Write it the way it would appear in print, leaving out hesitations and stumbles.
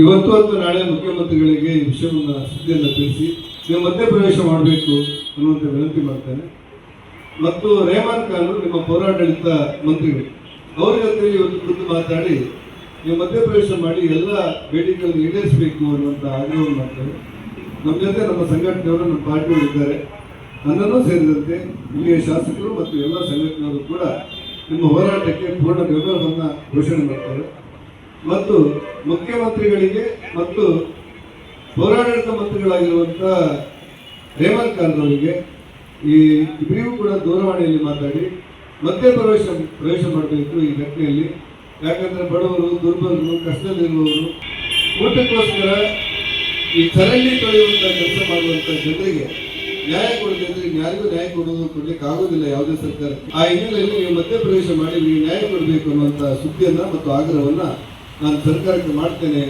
ಇವತ್ತು ಅಥವಾ ನಾಳೆ ಮುಖ್ಯಮಂತ್ರಿಗಳಿಗೆ ಈ ವಿಷಯವನ್ನು ಸುದ್ದಿಯನ್ನು ತಿಳಿಸಿ ನೀವು ಮಧ್ಯಪ್ರವೇಶ ಮಾಡಬೇಕು ಅನ್ನುವಂಥ ವಿನಂತಿ ಮಾಡ್ತೇನೆ. ಮತ್ತು ರೆಹಮಾನ್ ಖಾನ್ ನಿಮ್ಮ ಪೌರಾಡಳಿತ ಮಂತ್ರಿಗಳು ಅವ್ರ ಜೊತೆ ಇವತ್ತು ಕುರಿತು ಮಾತಾಡಿ ನೀವು ಮಧ್ಯಪ್ರವೇಶ ಮಾಡಿ ಎಲ್ಲ ಬೇಡಿಕೆಗಳನ್ನು ಈಡೇರಿಸಬೇಕು ಅನ್ನುವಂಥ ಆಗ್ರಹವನ್ನು ಮಾಡ್ತೇವೆ. ನಮ್ಮ ಜೊತೆ ನಮ್ಮ ಸಂಘಟನೆಯವರು, ನಮ್ಮ ಪಾರ್ಟಿಯವರು ಇದ್ದಾರೆ. ನನ್ನನ್ನು ಸೇರಿದಂತೆ ಇಲ್ಲಿಯ ಶಾಸಕರು ಮತ್ತು ಎಲ್ಲ ಸಂಘಟನೆಯವರು ಕೂಡ ನಿಮ್ಮ ಹೋರಾಟಕ್ಕೆ ಪೂರ್ಣ ಬೆಂಬಲವನ್ನು ಘೋಷಣೆ ಮಾಡ್ತಾರೆ. ಮತ್ತು ಮುಖ್ಯಮಂತ್ರಿಗಳಿಗೆ ಮತ್ತು ಪೌರಾಡಳಿತ ಮಂತ್ರಿಗಳಾಗಿರುವಂಥ ರೆಹಮಾನ್ ಖಾನ್ ಅವರಿಗೆ ಈ ಇಬ್ಬರಿಗೂ ಕೂಡ ದೂರವಾಣಿಯಲ್ಲಿ ಮಾತಾಡಿ ಪ್ರವೇಶ ಮಾಡಬೇಕು ಈ ಘಟನೆಯಲ್ಲಿ. ಯಾಕಂದರೆ ಬಡವರು, ದುರ್ಬಲರು, ಕಷ್ಟದಲ್ಲಿರುವವರು, ಊಟಕ್ಕೋಸ್ಕರ ಈ ಚರಂಡಿ ತೊಳೆಯುವಂಥ ಕೆಲಸ ಮಾಡುವಂಥ ಜನರಿಗೆ ನ್ಯಾಯ ಕೊಡದಿದ್ರೆ ಯಾರಿಗೂ ನ್ಯಾಯ ಕೊಡಲಿಕ್ಕೆ ಆಗೋದಿಲ್ಲ ಯಾವುದೇ ಸರ್ಕಾರಕ್ಕೆ. ಆ ಹಿನ್ನೆಲೆಯಲ್ಲಿ ನೀವು ಮಧ್ಯಪ್ರವೇಶ ಮಾಡಿ ನೀವು ನ್ಯಾಯ ಕೊಡಬೇಕು ಅನ್ನುವಂಥ ಸುದ್ದಿಯನ್ನು ಮತ್ತು ಆಗ್ರಹವನ್ನು ನಾನು ಸರ್ಕಾರಕ್ಕೆ ಮಾಡ್ತೇನೆ.